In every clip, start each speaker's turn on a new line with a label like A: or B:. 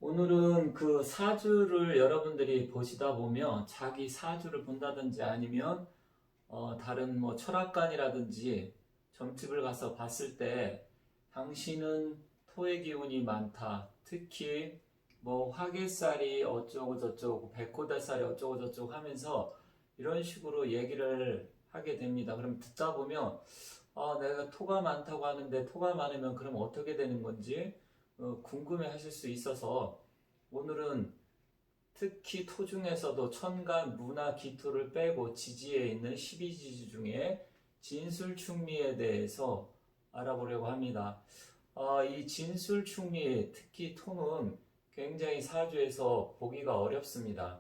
A: 오늘은 그 사주를 여러분들이 보시다 보면 자기 사주를 본다든지 아니면 다른 뭐 철학관이라든지 점집을 가서 봤을 때 당신은 토의 기운이 많다. 특히 뭐 화개살이 어쩌고 저쩌고 백호달살이 어쩌고 저쩌고 하면서 이런 식으로 얘기를 하게 됩니다. 그럼 듣다 보면 내가 토가 많다고 하는데 토가 많으면 그럼 어떻게 되는 건지 궁금해 하실 수 있어서 오늘은 특히 토 중에서도 천간, 무나, 기토를 빼고 지지에 있는 12지지 중에 진술충미에 대해서 알아보려고 합니다. 이 진술충미, 특히 토는 굉장히 사주에서 보기가 어렵습니다.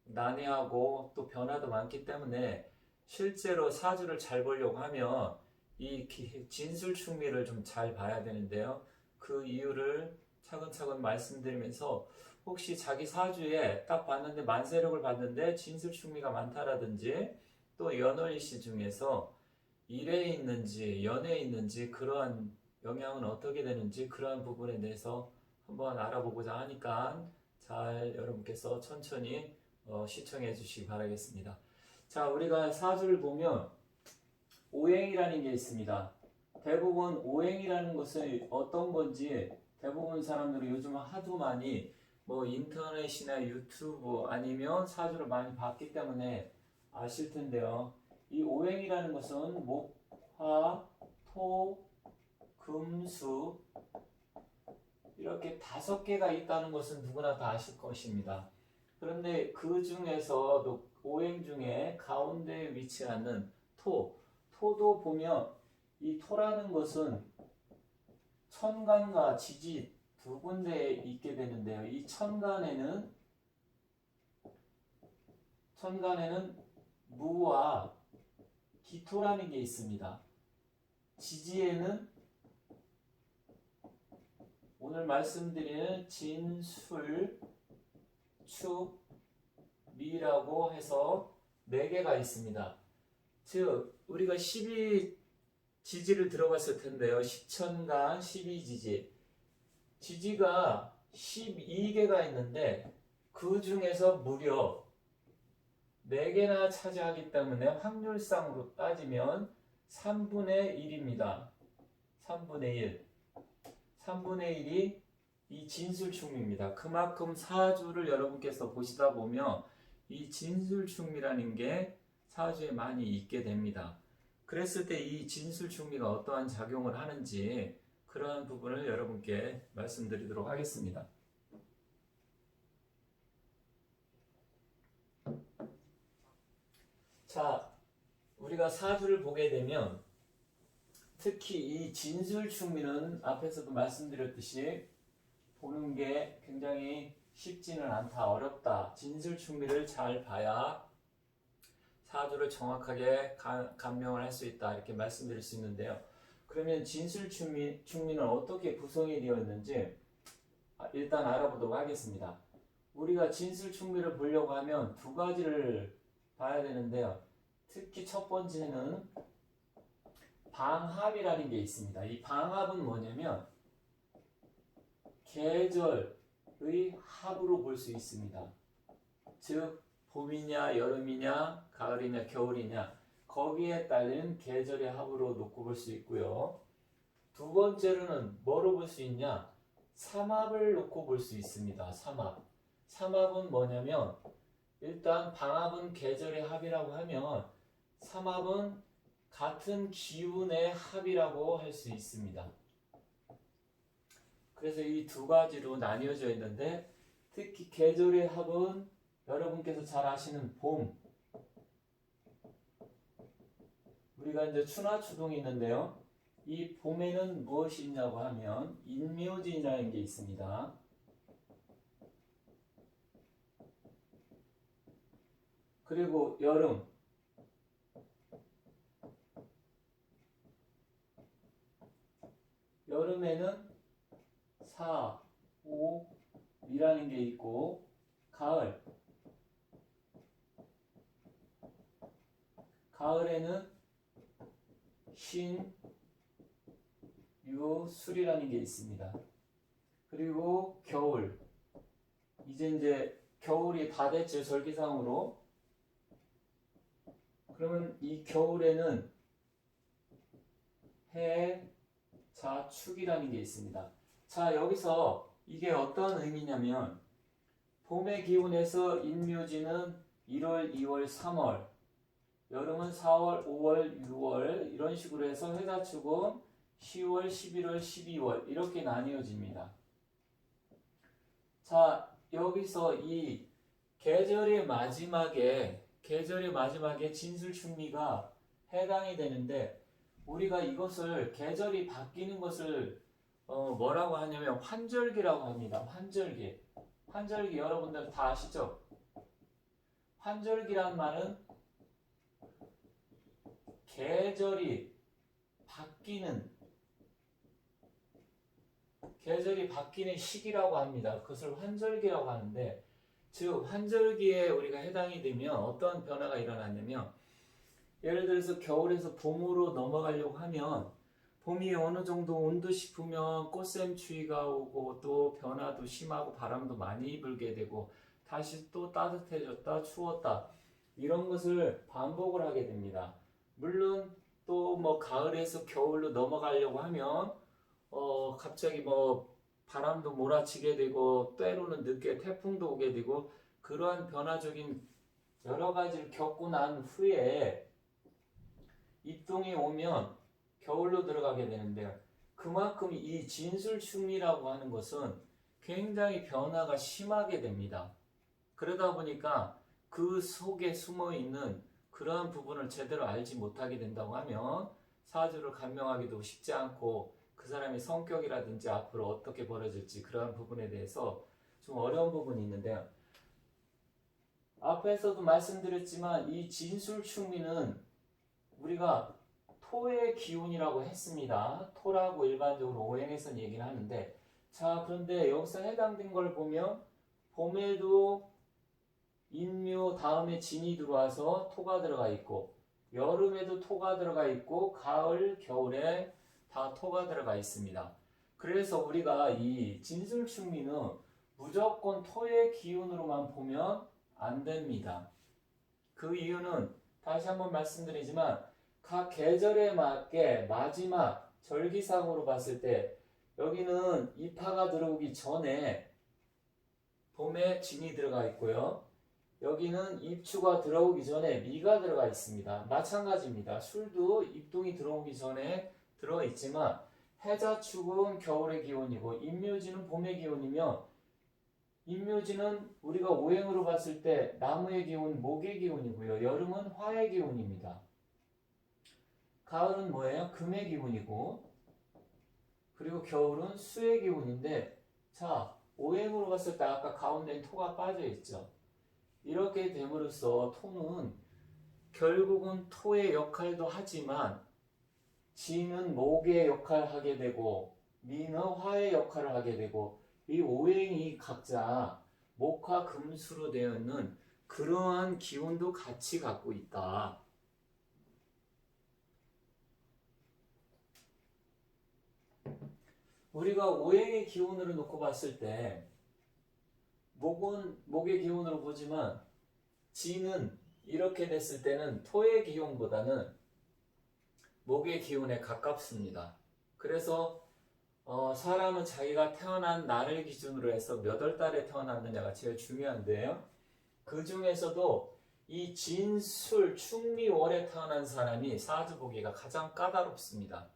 A: 난해하고 또 변화도 많기 때문에 실제로 사주를 잘 보려고 하면 이 진술충미를 좀 잘 봐야 되는데요. 그 이유를 차근차근 말씀드리면서 혹시 자기 사주에 딱 봤는데 만세력을 봤는데 진술충미가 많다라든지 또 연월일시 중에서 일에 있는지 연애에 있는지 그러한 영향은 어떻게 되는지 그러한 부분에 대해서 한번 알아보고자 하니까 잘 여러분께서 천천히 시청해 주시기 바라겠습니다. 자, 우리가 사주를 보면 오행이라는 게 있습니다. 대부분 오행이라는 것은 어떤 건지 대부분 사람들이 요즘 하도 많이 뭐 인터넷이나 유튜브 아니면 사주를 많이 봤기 때문에 아실 텐데요. 이 오행이라는 것은 목, 화, 토, 금, 수 이렇게 5개가 있다는 것은 누구나 다 아실 것입니다. 그런데 그 중에서도 오행 중에 가운데에 위치하는 토도 보면 이 토라는 것은 천간과 지지 두 군데에 있게 되는데요. 이 천간에는 무와 기토라는 게 있습니다. 지지에는 오늘 말씀드리는 진술, 축, 미라고 해서 4개가 있습니다. 즉 우리가 12지지를 들어봤을 텐데요. 10천간 12지지. 지지가 12개가 있는데 그 중에서 무려 4개나 차지하기 때문에 확률상으로 따지면 3분의 1입니다. 3분의 1. 3분의 1이 이 진술충미입니다. 그만큼 사주를 여러분께서 보시다 보면 이 진술충미라는 게 사주에 많이 있게 됩니다. 그랬을 때 이 진술충미가 어떠한 작용을 하는지 그러한 부분을 여러분께 말씀드리도록 하겠습니다. 자, 우리가 사주를 보게 되면 특히 이 진술충미는 앞에서도 말씀드렸듯이 보는 게 굉장히 쉽지는 않다, 어렵다. 진술충미를 잘 봐야 사주를 정확하게 감명을 할 수 있다 이렇게 말씀드릴 수 있는데요. 그러면 진술충미는 어떻게 구성이 되어 있는지 일단 알아보도록 하겠습니다. 우리가 진술충미를 보려고 하면 2가지를 봐야 되는데요. 특히 첫 번째는 방합이라는 게 있습니다. 이 방합은 뭐냐면 계절의 합으로 볼 수 있습니다. 즉 봄이냐 여름이냐 가을이냐 겨울이냐 거기에 따른 계절의 합으로 놓고 볼 수 있고요. 2번째로는 뭐로 볼 수 있냐? 삼합을 놓고 볼 수 있습니다. 삼합은 뭐냐면 일단 방합은 계절의 합이라고 하면 삼합은 같은 기운의 합이라고 할 수 있습니다. 그래서 이 2가지로 나뉘어져 있는데 특히 계절의 합은 여러분께서 잘 아시는 봄. 우리가 이제 추나추동이 있는데요. 이 봄에는 무엇이 있냐고 하면 인묘진이라는 게 있습니다. 그리고 여름. 여름에는 사, 오, 미라는 게 있고 가을에는 신, 유, 술이라는 게 있습니다. 그리고 겨울. 이제 겨울이 다 됐죠, 절기상으로. 그러면 이 겨울에는 해, 자, 축이라는 게 있습니다. 자, 여기서 이게 어떤 의미냐면 봄의 기운에서 인묘지는 1월, 2월, 3월, 여름은 4월, 5월, 6월 이런 식으로 해서 해자축은 10월, 11월, 12월 이렇게 나뉘어집니다. 자, 여기서 이 계절의 마지막에 진술충미가 해당이 되는데 우리가 이것을 계절이 바뀌는 것을 뭐라고 하냐면 환절기라고 합니다. 환절기 여러분들 다 아시죠? 환절기란 말은 계절이 바뀌는 시기라고 합니다. 그것을 환절기라고 하는데, 즉 환절기에 우리가 해당이 되면 어떤 변화가 일어나냐면, 예를 들어서 겨울에서 봄으로 넘어가려고 하면 봄이 어느 정도 온 듯 싶으면 꽃샘추위가 오고 또 변화도 심하고 바람도 많이 불게 되고 다시 또 따뜻해졌다 추웠다 이런 것을 반복을 하게 됩니다. 물론 또 뭐 가을에서 겨울로 넘어가려고 하면 갑자기 뭐 바람도 몰아치게 되고 때로는 늦게 태풍도 오게 되고 그러한 변화적인 여러 가지를 겪고 난 후에 입동이 오면 겨울로 들어가게 되는데요. 그만큼 이 진술충리라고 하는 것은 굉장히 변화가 심하게 됩니다. 그러다 보니까 그 속에 숨어 있는 그러한 부분을 제대로 알지 못하게 된다고 하면 사주를 감명하기도 쉽지 않고 그 사람의 성격이라든지 앞으로 어떻게 벌어질지 그러한 부분에 대해서 좀 어려운 부분이 있는데요. 앞에서도 말씀드렸지만 이 진술충리는 우리가 토의 기운이라고 했습니다. 토라고 일반적으로 오행에서는 얘기를 하는데, 자, 그런데 여기서 해당된 걸 보면 봄에도 인묘 다음에 진이 들어와서 토가 들어가 있고, 여름에도 토가 들어가 있고, 가을, 겨울에 다 토가 들어가 있습니다. 그래서 우리가 이 진술충리는 무조건 토의 기운으로만 보면 안 됩니다. 그 이유는 다시 한번 말씀드리지만 각 계절에 맞게 마지막 절기상으로 봤을 때 여기는 입하가 들어오기 전에 봄에 진이 들어가 있고요. 여기는 입추가 들어오기 전에 미가 들어가 있습니다. 마찬가지입니다. 술도 입동이 들어오기 전에 들어있지만 해자축은 겨울의 기온이고 인묘지는 봄의 기온이며 인묘지는 우리가 오행으로 봤을 때 나무의 기운, 목의 기운이고요. 여름은 화의 기운입니다. 가을은 뭐예요? 금의 기운이고 그리고 겨울은 수의 기운인데 자, 오행으로 봤을 때 아까 가운데는 토가 빠져있죠. 이렇게 됨으로써 토는 결국은 토의 역할도 하지만 지는 목의 역할을 하게 되고 미는 화의 역할을 하게 되고 이 오행이 각자 목화 금수로 되어 있는 그러한 기운도 같이 갖고 있다. 우리가 오행의 기운으로 놓고 봤을 때 목은 목의 기운으로 보지만 지는 이렇게 됐을 때는 토의 기운보다는 목의 기운에 가깝습니다. 그래서 사람은 자기가 태어난 날을 기준으로 해서 몇 월 달에 태어났느냐가 제일 중요한데요. 그 중에서도 이 진술 충미월에 태어난 사람이 사주 보기가 가장 까다롭습니다.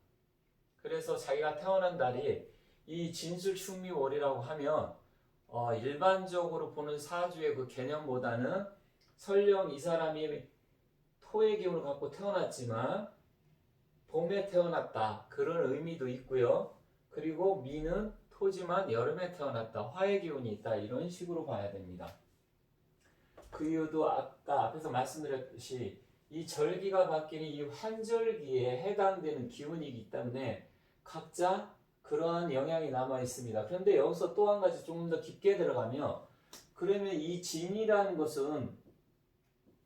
A: 그래서 자기가 태어난 달이 이 진술 충미월이라고 하면 일반적으로 보는 사주의 그 개념보다는 설령 이 사람이 토의 기운을 갖고 태어났지만 봄에 태어났다 그런 의미도 있고요. 그리고 미는 토지만 여름에 태어났다 화의 기운이 있다 이런 식으로 봐야 됩니다. 그 이유도 아까 앞에서 말씀드렸듯이 이 절기가 바뀌는 이 환절기에 해당되는 기운이기 때문에 각자 그러한 영향이 남아 있습니다. 그런데 여기서 또 한 가지 조금 더 깊게 들어가면 그러면 이 진이라는 것은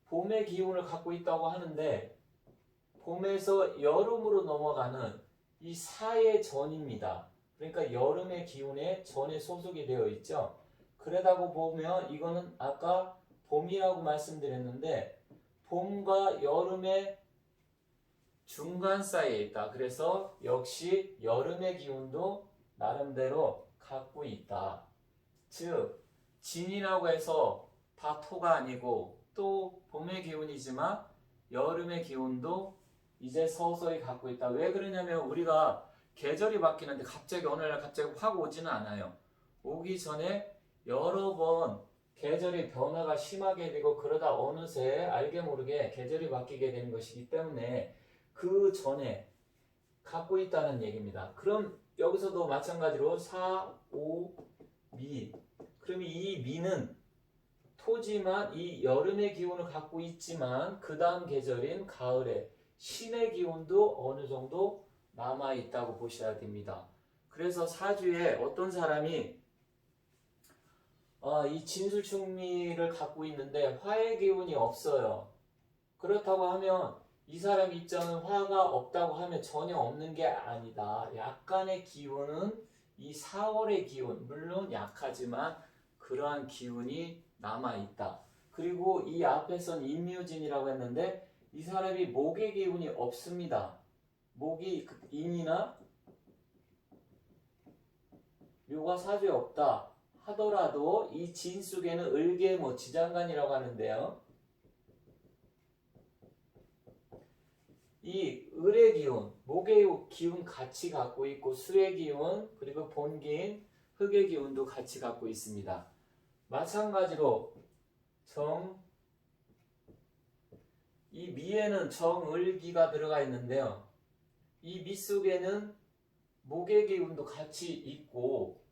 A: 봄의 기운을 갖고 있다고 하는데 봄에서 여름으로 넘어가는 이 사의 전입니다. 그러니까 여름의 기운에 전에 소속이 되어 있죠. 그러다고 보면 이거는 아까 봄이라고 말씀드렸는데 봄과 여름의 중간 사이에 있다. 그래서 역시 여름의 기운도 나름대로 갖고 있다. 즉 진이라고 해서 다 토가 아니고 또 봄의 기운이지만 여름의 기운도 이제 서서히 갖고 있다. 왜 그러냐면 우리가 계절이 바뀌는데 갑자기 어느 날 갑자기 확 오지는 않아요. 오기 전에 여러 번 계절의 변화가 심하게 되고 그러다 어느새 알게 모르게 계절이 바뀌게 되는 것이기 때문에 그 전에 갖고 있다는 얘기입니다. 그럼 여기서도 마찬가지로 사, 오, 미. 그럼 이 미는 토지만 이 여름의 기운을 갖고 있지만 그 다음 계절인 가을에 신의 기운도 어느 정도 남아 있다고 보셔야 됩니다. 그래서 사주에 어떤 사람이 이 진술충미를 갖고 있는데 화의 기운이 없어요. 그렇다고 하면 이 사람 입장은 화가 없다고 하면 전혀 없는 게 아니다. 약간의 기운은 이 4월의 기운, 물론 약하지만 그러한 기운이 남아있다. 그리고 이 앞에선 임묘진이라고 했는데 이 사람이 목의 기운이 없습니다. 목이 인이나 묘가 사주에 없다 하더라도 이 진 속에는 을계 지장간이라고 하는데요. 이 을의 기운, 목의 기운 같이 갖고 있고 수의 기운 그리고 본기인 흑의 기운도 같이 갖고 있습니다. 마찬가지로 이 미에는 정을기가 들어가 있는데요. 이 미 속에는 목의 기운도 같이 있고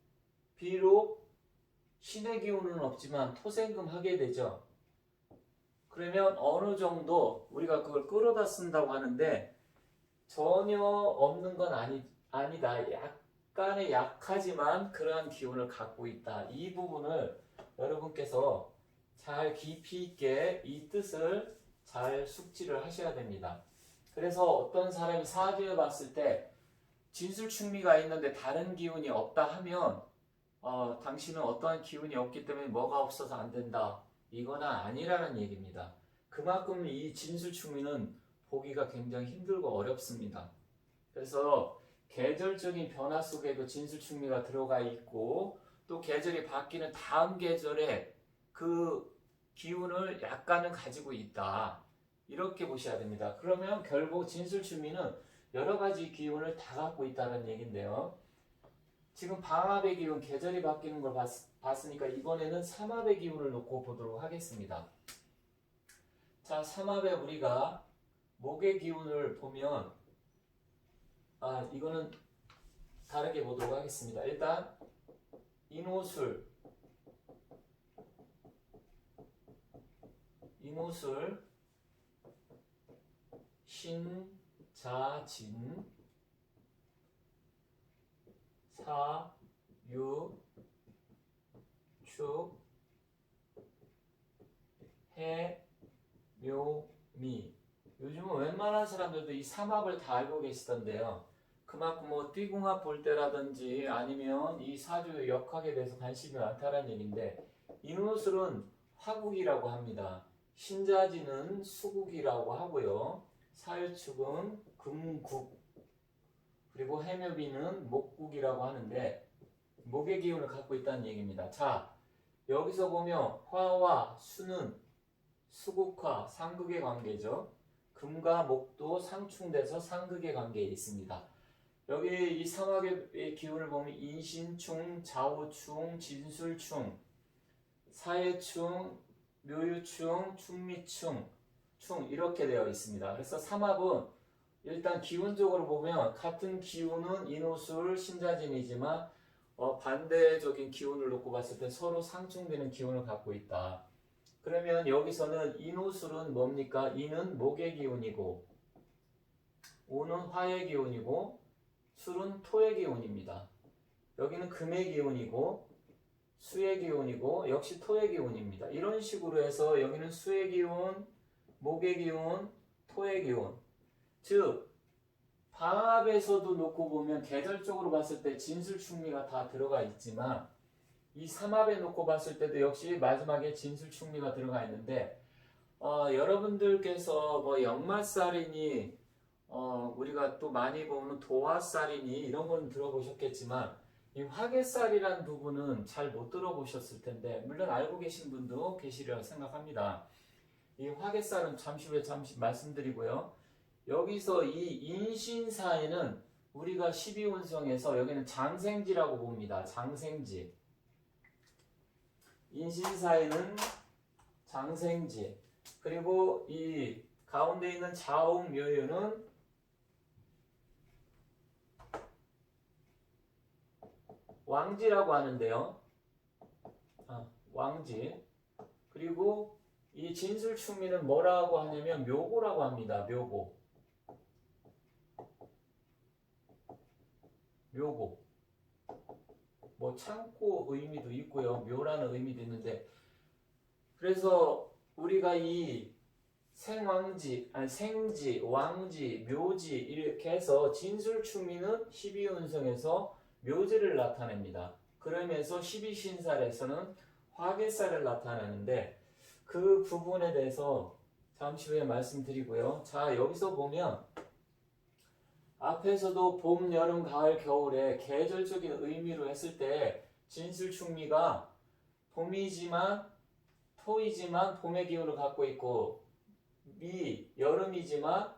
A: 비록 신의 기운은 없지만 토생금 하게 되죠. 그러면 어느 정도 우리가 그걸 끌어다 쓴다고 하는데 전혀 없는 건 아니다. 약간의 약하지만 그러한 기운을 갖고 있다. 이 부분을 여러분께서 잘 깊이 있게 이 뜻을 잘 숙지를 하셔야 됩니다. 그래서 어떤 사람이 사주에 봤을 때 진술충미가 있는데 다른 기운이 없다 하면 당신은 어떠한 기운이 없기 때문에 뭐가 없어서 안 된다. 이거나 아니라는 얘기입니다. 그만큼 이 진술충미는 보기가 굉장히 힘들고 어렵습니다. 그래서 계절적인 변화 속에도 진술충미가 들어가 있고 또 계절이 바뀌는 다음 계절에 그 기운을 약간은 가지고 있다. 이렇게 보셔야 됩니다. 그러면 결국 진술충미는 여러 가지 기운을 다 갖고 있다는 얘기인데요. 지금 방합의 기운, 계절이 바뀌는 걸 봤으니까 이번에는 삼합의 기운을 놓고 보도록 하겠습니다. 자, 삼합에 우리가 목의 기운을 보면 이거는 다르게 보도록 하겠습니다. 일단 인호술, 신자진, 사유, 축, 해, 묘, 미. 요즘은 웬만한 사람들도 이 삼합을 다 알고 계시던데요. 그만큼 띠궁합 볼 때라든지 아니면 이 사주 역학에 대해서 관심이 많다는 얘기인데 인호술은 화국이라고 합니다. 신자지는 수국이라고 하고요. 사유축은 금국, 그리고 해묘비는 목국이라고 하는데 목의 기운을 갖고 있다는 얘기입니다. 자, 여기서 보면 화와 수는 수국화, 상극의 관계죠. 금과 목도 상충돼서 상극의 관계에 있습니다. 여기 이 삼합의 기운을 보면 인신충, 좌우충, 진술충, 사해충, 묘유충, 충미충, 이렇게 되어 있습니다. 그래서 삼합은 일단 기운적으로 보면 같은 기운은 인호술, 신자진이지만 반대적인 기운을 놓고 봤을 때 서로 상충되는 기운을 갖고 있다. 그러면 여기서는 인호술은 뭡니까? 인은 목의 기운이고 오는 화의 기운이고 술은 토의 기운입니다. 여기는 금의 기운이고 수의 기운이고 역시 토의 기운입니다. 이런 식으로 해서 여기는 수의 기운, 목의 기운, 토의 기운. 즉 방합에서도 놓고 보면 계절적으로 봤을 때 진술충미가 다 들어가 있지만 이 삼합에 놓고 봤을 때도 역시 마지막에 진술충미가 들어가 있는데 여러분들께서 뭐 역마살이니 우리가 또 많이 보는 도화살이니 이런 건 들어보셨겠지만 이 화개살이라는 부분은 잘 못 들어보셨을 텐데 물론 알고 계신 분도 계시리라 생각합니다. 이 화개살은 잠시 후에 말씀드리고요. 여기서 이 인신사에는 우리가 12운성에서 여기는 장생지라고 봅니다. 장생지. 인신사에는 장생지. 그리고 이 가운데 있는 자옥묘유는 왕지라고 하는데요. 왕지. 그리고 이 진술충미는 뭐라고 하냐면 묘고라고 합니다. 묘고. 묘고. 뭐 창고 의미도 있고요. 묘라는 의미도 있는데 그래서 우리가 이 생왕지, 생지, 왕지, 묘지 이렇게 해서 진술충미는 12운성에서 묘지를 나타냅니다. 그러면서 12신살에서는 화개살을 나타내는데 그 부분에 대해서 잠시 후에 말씀드리고요. 자, 여기서 보면 앞에서도 봄, 여름, 가을, 겨울에 계절적인 의미로 했을 때 진술충미가 봄이지만 토이지만 봄의 기운을 갖고 있고 여름이지만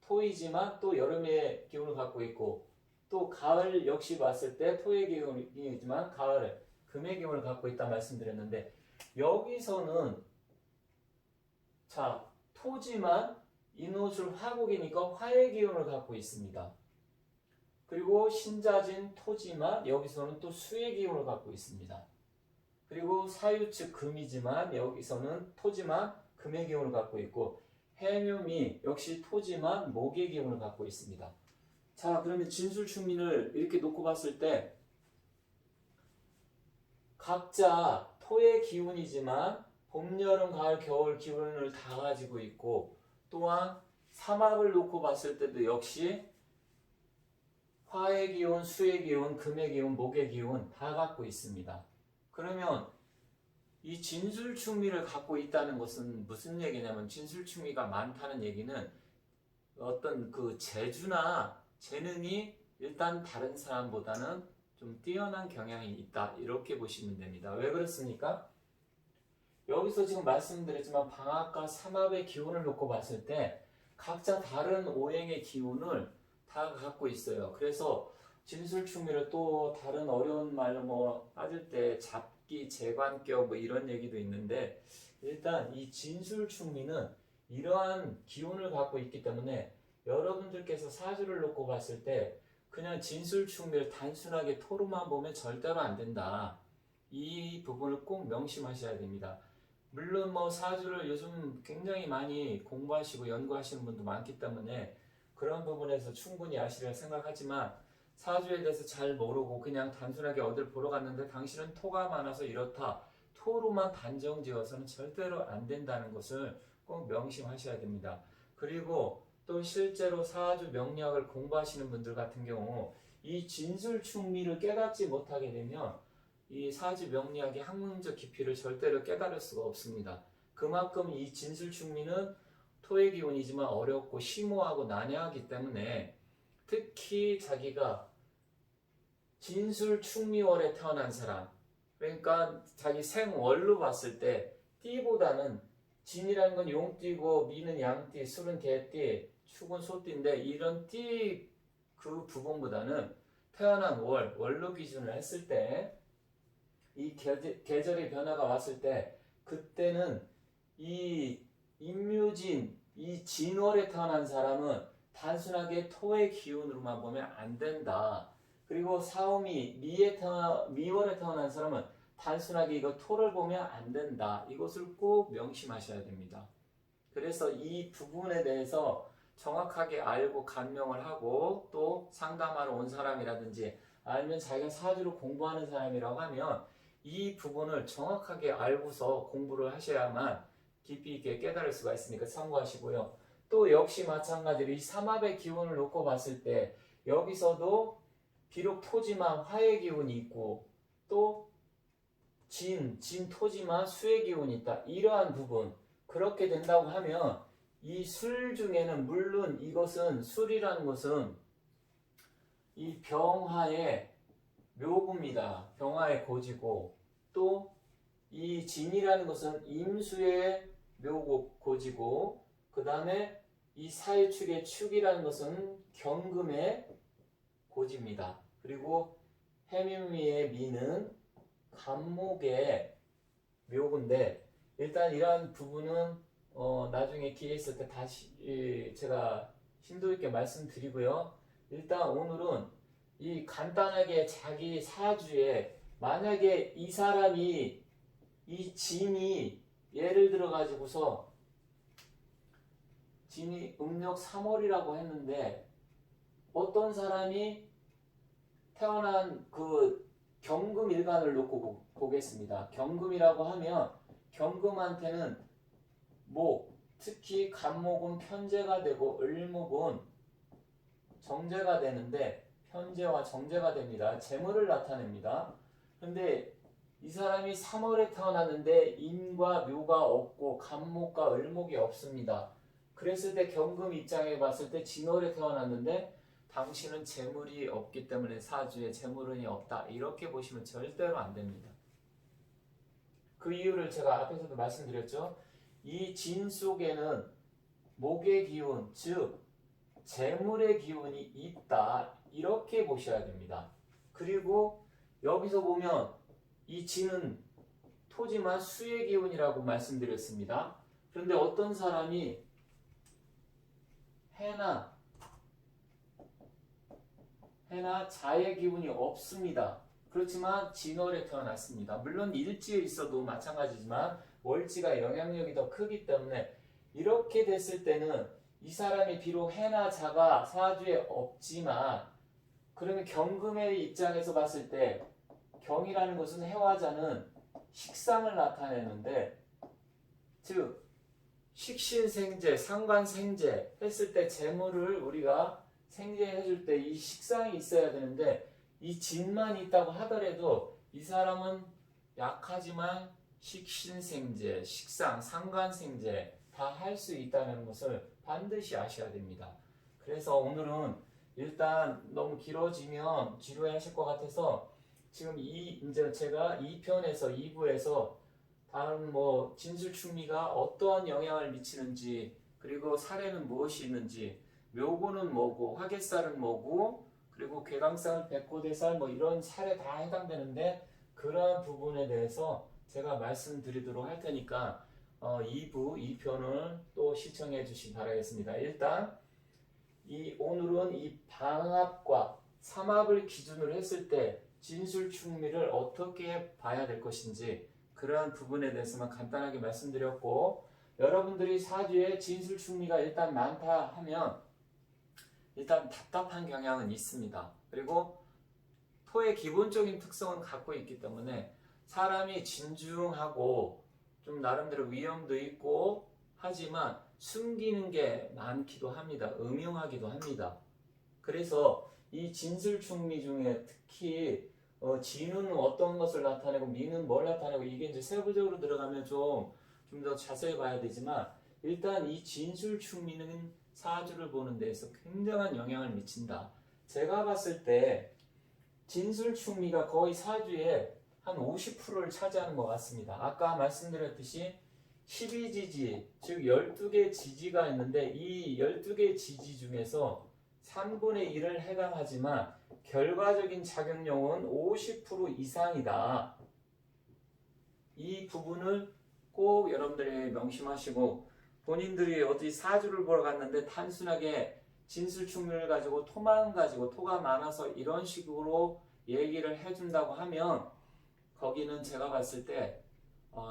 A: 토이지만 또 여름의 기운을 갖고 있고 또 가을 역시 봤을 때 토의 기운이지만 가을에 금의 기운을 갖고 있다 말씀드렸는데 여기서는 자 토지만 인호술 화국이니까 화의 기운을 갖고 있습니다. 그리고 신자진 토지만 여기서는 또 수의 기운을 갖고 있습니다. 그리고 사유측 금이지만 여기서는 토지만 금의 기운을 갖고 있고 해묘미 역시 토지만 목의 기운을 갖고 있습니다. 자, 그러면 진술충민을 이렇게 놓고 봤을 때 각자 토의 기운이지만 봄, 여름, 가을, 겨울 기운을 다 가지고 있고 또한 삼합을 놓고 봤을 때도 역시 화의 기운, 수의 기운, 금의 기운, 목의 기운 다 갖고 있습니다. 그러면 이 진술충미를 갖고 있다는 것은 무슨 얘기냐면 진술충미가 많다는 얘기는 어떤 그 재주나 재능이 일단 다른 사람보다는 좀 뛰어난 경향이 있다 이렇게 보시면 됩니다. 왜 그렇습니까? 여기서 지금 말씀드렸지만 방학과 삼합의 기운을 놓고 봤을 때 각자 다른 오행의 기운을 다 갖고 있어요. 그래서 진술충미를 또 다른 어려운 말로 뭐 따질 때 잡기, 재관격 뭐 이런 얘기도 있는데 일단 이 진술충미는 이러한 기운을 갖고 있기 때문에 여러분들께서 사주를 놓고 봤을 때 그냥 진술충미를 단순하게 토로만 보면 절대로 안 된다. 이 부분을 꼭 명심하셔야 됩니다. 물론 뭐 사주를 요즘 굉장히 많이 공부하시고 연구하시는 분도 많기 때문에 그런 부분에서 충분히 아시리라 생각하지만 사주에 대해서 잘 모르고 그냥 단순하게 어딜 보러 갔는데 당신은 토가 많아서 이렇다. 토로만 단정 지어서는 절대로 안 된다는 것을 꼭 명심하셔야 됩니다. 그리고 또 실제로 사주 명리학을 공부하시는 분들 같은 경우 이 진술충미를 깨닫지 못하게 되면 이 사주 명리학의 학문적 깊이를 절대로 깨달을 수가 없습니다. 그만큼 이 진술충미는 토의 기운이지만 어렵고 심오하고 난해하기 때문에 특히 자기가 진술충미월에 태어난 사람 그러니까 자기 생월로 봤을 때 띠보다는 진이라는 건 용띠고 미는 양띠, 술은 개띠, 축은 소띠인데 이런 띠 그 부분보다는 태어난 월로 기준을 했을 때 이 계절의 변화가 왔을 때 그때는 이 임묘진, 이 진월에 태어난 사람은 단순하게 토의 기운으로만 보면 안 된다. 그리고 사오미, 미월에 태어난 사람은 단순하게 이거 토를 보면 안 된다. 이것을 꼭 명심하셔야 됩니다. 그래서 이 부분에 대해서 정확하게 알고 감명을 하고 또 상담하러 온 사람이라든지 아니면 자기가 사주를 공부하는 사람이라고 하면 이 부분을 정확하게 알고서 공부를 하셔야만 깊이 있게 깨달을 수가 있으니까 참고하시고요. 또 역시 마찬가지로 이 삼합의 기운을 놓고 봤을 때 여기서도 비록 토지만 화의 기운이 있고 또 진 토지만 수의 기운이 있다. 이러한 부분. 그렇게 된다고 하면 이 술 중에는 물론 이것은 술이라는 것은 이 병화의 묘구입니다. 병화의 고지고 또 이 진이라는 것은 임수의 묘고 고지고 그 다음에 이 사유축의 축이라는 것은 경금의 고지입니다. 그리고 해민미의 미는 간목의 묘구인데 일단 이러한 부분은 나중에 기회 있을 때 다시 제가 심도 있게 말씀드리고요. 일단 오늘은 이 간단하게 자기 사주에 만약에 이 사람이 이 진이 예를 들어 가지고서 진이 음력 3월이라고 했는데 어떤 사람이 태어난 그 경금 일간을 놓고 보겠습니다. 경금이라고 하면 경금한테는 목, 특히 간목은 편재가 되고 을목은 정제가 되는데 편재와 정제가 됩니다. 재물을 나타냅니다. 근데 이 사람이 3월에 태어났는데 인과 묘가 없고 간목과 을목이 없습니다. 그랬을 때 경금 입장에 봤을 때 진월에 태어났는데 당신은 재물이 없기 때문에 사주에 재물운이 없다. 이렇게 보시면 절대로 안 됩니다. 그 이유를 제가 앞에서도 말씀드렸죠. 이 진 속에는 목의 기운, 즉 재물의 기운이 있다. 이렇게 보셔야 됩니다. 그리고 여기서 보면 이 진은 토지만 수의 기운이라고 말씀드렸습니다. 그런데 어떤 사람이 해나 자의 기운이 없습니다. 그렇지만 진월에 태어났습니다. 물론 일지에 있어도 마찬가지지만 월지가 영향력이 더 크기 때문에 이렇게 됐을 때는 이 사람이 비록 해나 자가 사주에 없지만 그러면 경금의 입장에서 봤을 때 경이라는 것은 해화자는 식상을 나타내는데 즉 식신생재, 상관생재 했을 때 재물을 우리가 생재해 줄 때 이 식상이 있어야 되는데 이 진만 있다고 하더라도 이 사람은 약하지만 식신생재, 식상, 상관생재 다 할 수 있다는 것을 반드시 아셔야 됩니다. 그래서 오늘은 일단 너무 길어지면 지루해 하실 것 같아서 지금 이제 제가 2편에서 2부에서 다른 진술충리가 어떠한 영향을 미치는지 그리고 사례는 무엇이 있는지 묘구는 뭐고 화개살은 뭐고 그리고 괴강살, 백호대살 이런 사례 다 해당되는데 그러한 부분에 대해서 제가 말씀드리도록 할 테니까 2부, 2편을 또 시청해 주시기 바라겠습니다. 일단 오늘은 이 방합과 삼합을 기준으로 했을 때 진술충리를 어떻게 봐야 될 것인지 그러한 부분에 대해서만 간단하게 말씀드렸고 여러분들이 사주에 진술충리가 일단 많다 하면 일단 답답한 경향은 있습니다. 그리고 토의 기본적인 특성은 갖고 있기 때문에 사람이 진중하고 좀 나름대로 위험도 있고 하지만 숨기는 게 많기도 합니다. 음흉하기도 합니다. 그래서 이 진술충리 중에 특히 진은 어떤 것을 나타내고 미는 뭘 나타내고 이게 이제 세부적으로 들어가면 좀 더 자세히 봐야 되지만 일단 이 진술충리는 사주를 보는 데에서 굉장한 영향을 미친다. 제가 봤을 때 진술충리가 거의 사주에 한 50%를 차지하는 것 같습니다. 아까 말씀드렸듯이 12지지, 즉 12개 지지가 있는데 이 12개 지지 중에서 3분의 1을 해당하지만 결과적인 작용력은 50% 이상이다. 이 부분을 꼭 여러분들이 명심하시고 본인들이 어디 사주를 보러 갔는데 단순하게 진술충리를 가지고 토만 가지고 토가 많아서 이런 식으로 얘기를 해준다고 하면 거기는 제가 봤을 때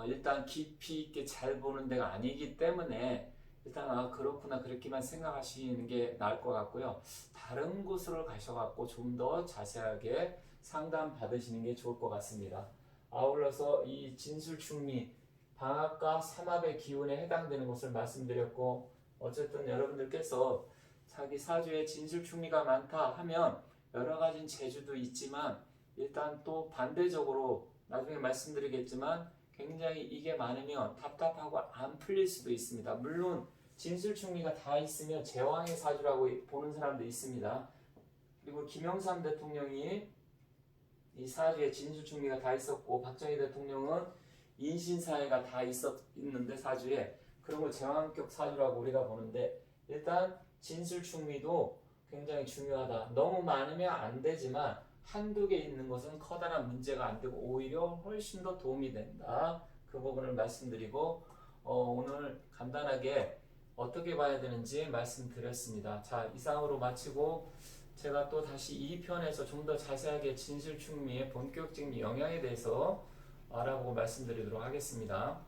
A: 일단 깊이 있게 잘 보는 데가 아니기 때문에 일단 그렇구나 그렇게만 생각하시는 게 나을 것 같고요. 다른 곳으로 가셔갖고 좀 더 자세하게 상담 받으시는 게 좋을 것 같습니다. 아울러서 이 진술충리 방합과 삼합의 기운에 해당되는 것을 말씀드렸고 어쨌든 여러분들께서 자기 사주에 진술충리가 많다 하면 여러 가지 재주도 있지만 일단 또 반대적으로 나중에 말씀드리겠지만 굉장히 이게 많으면 답답하고 안 풀릴 수도 있습니다. 물론 진술충리가 다 있으면 제왕의 사주라고 보는 사람도 있습니다. 그리고 김영삼 대통령이 이 사주에 진술충리가 다 있었고 박정희 대통령은 인신사회가 다 있는데 사주에 그런 걸 제왕격 사주라고 우리가 보는데 일단 진술충리도 굉장히 중요하다. 너무 많으면 안 되지만 한두 개 있는 것은 커다란 문제가 안 되고 오히려 훨씬 더 도움이 된다. 그 부분을 말씀드리고 오늘 간단하게 어떻게 봐야 되는지 말씀드렸습니다. 자, 이상으로 마치고 제가 또 다시 2편에서 좀 더 자세하게 진술충리의 본격적인 영향에 대해서 알아보고 말씀드리도록 하겠습니다.